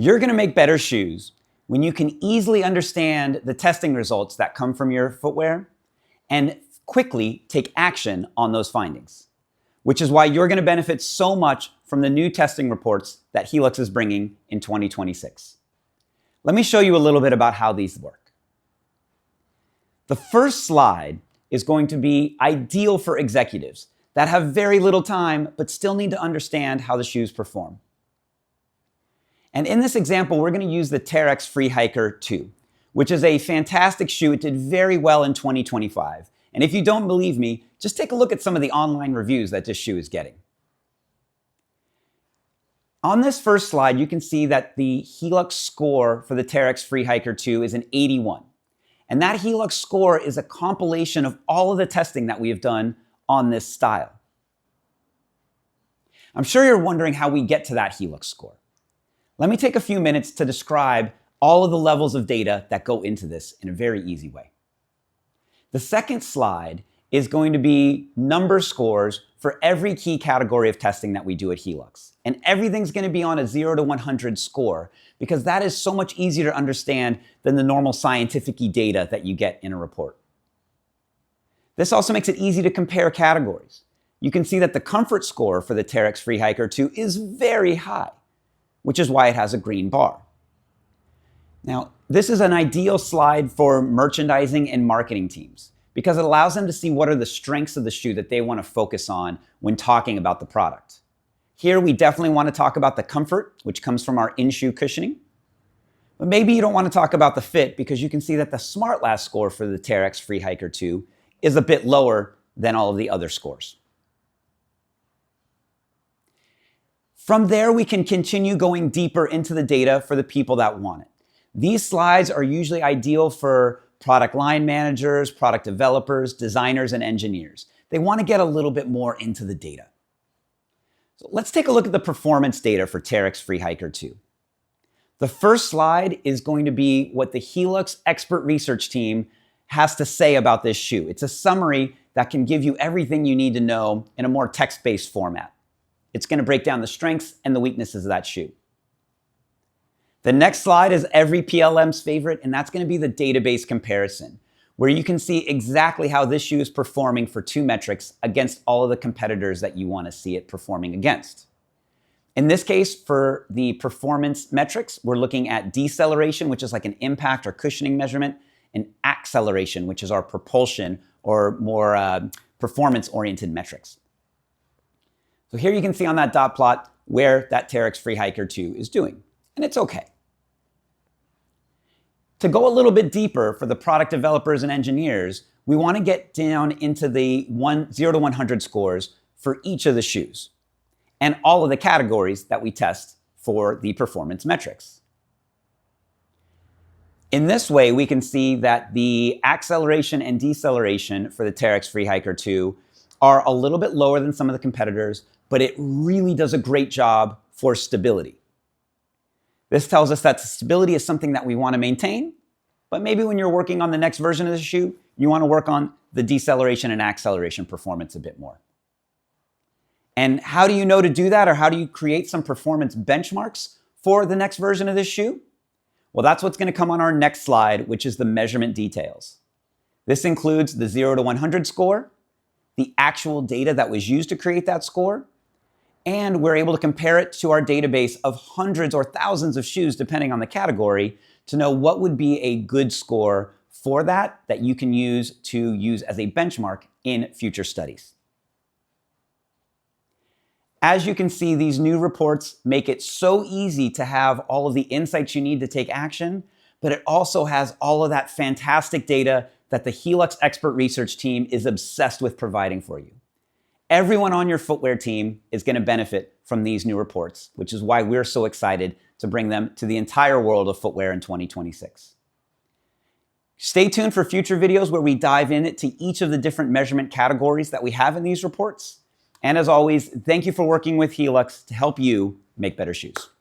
You're going to make better shoes when you can easily understand the testing results that come from your footwear and quickly take action on those findings, which is why you're going to benefit so much from the new testing reports that Heeluxe is bringing in 2026. Let me show you a little bit about how these work. The first slide is going to be ideal for executives that have very little time but still need to understand how the shoes perform. And in this example, we're going to use the Terex Free Hiker 2, which is a fantastic shoe. It did very well in 2025. And if you don't believe me, just take a look at some of the online reviews that this shoe is getting. On this first slide, you can see that the Heeluxe score for the Terex Free Hiker 2 is an 81. And that Heeluxe score is a compilation of all of the testing that we have done on this style. I'm sure you're wondering how we get to that Heeluxe score. Let me take a few minutes to describe all of the levels of data that go into this in a very easy way. The second slide is going to be number scores for every key category of testing that we do at Heeluxe. And everything's going to be on a 0 to 100 score because that is so much easier to understand than the normal scientific-y data that you get in a report. This also makes it easy to compare categories. You can see that the comfort score for the Terex Free Hiker 2 is very high, which is why it has a green bar. Now, this is an ideal slide for merchandising and marketing teams because it allows them to see what are the strengths of the shoe that they want to focus on when talking about the product. Here, we definitely want to talk about the comfort, which comes from our in-shoe cushioning. But maybe you don't want to talk about the fit because you can see that the SmartLast score for the Terex Free Hiker 2 is a bit lower than all of the other scores. From there, we can continue going deeper into the data for the people that want it. These slides are usually ideal for product line managers, product developers, designers, and engineers. They want to get a little bit more into the data. So let's take a look at the performance data for Terex Free Hiker 2. The first slide is going to be what the Heeluxe expert research team has to say about this shoe. It's a summary that can give you everything you need to know in a more text-based format. It's going to break down the strengths and the weaknesses of that shoe. The next slide is every PLM's favorite, and that's going to be the database comparison, where you can see exactly how this shoe is performing for two metrics against all of the competitors that you want to see it performing against. In this case, for the performance metrics, we're looking at deceleration, which is like an impact or cushioning measurement, and acceleration, which is our propulsion or more performance-oriented metrics. So here you can see on that dot plot where that Terex Free Hiker 2 is doing, and it's okay. To go a little bit deeper for the product developers and engineers, we want to get down into the 0 to 100 scores for each of the shoes and all of the categories that we test for the performance metrics. In this way, we can see that the acceleration and deceleration for the Terex Free Hiker 2 are a little bit lower than some of the competitors, but it really does a great job for stability. This tells us that stability is something that we want to maintain, but maybe when you're working on the next version of the shoe, you want to work on the deceleration and acceleration performance a bit more. And how do you know to do that, or how do you create some performance benchmarks for the next version of this shoe? Well, that's what's going to come on our next slide, which is the measurement details. This includes the 0 to 100 score, the actual data that was used to create that score, and we're able to compare it to our database of hundreds or thousands of shoes, depending on the category, to know what would be a good score for that you can use as a benchmark in future studies. As you can see, these new reports make it so easy to have all of the insights you need to take action, but it also has all of that fantastic data that the Heeluxe expert research team is obsessed with providing for you. Everyone on your footwear team is going to benefit from these new reports, which is why we're so excited to bring them to the entire world of footwear in 2026. Stay tuned for future videos where we dive into each of the different measurement categories that we have in these reports. And as always, thank you for working with Heeluxe to help you make better shoes.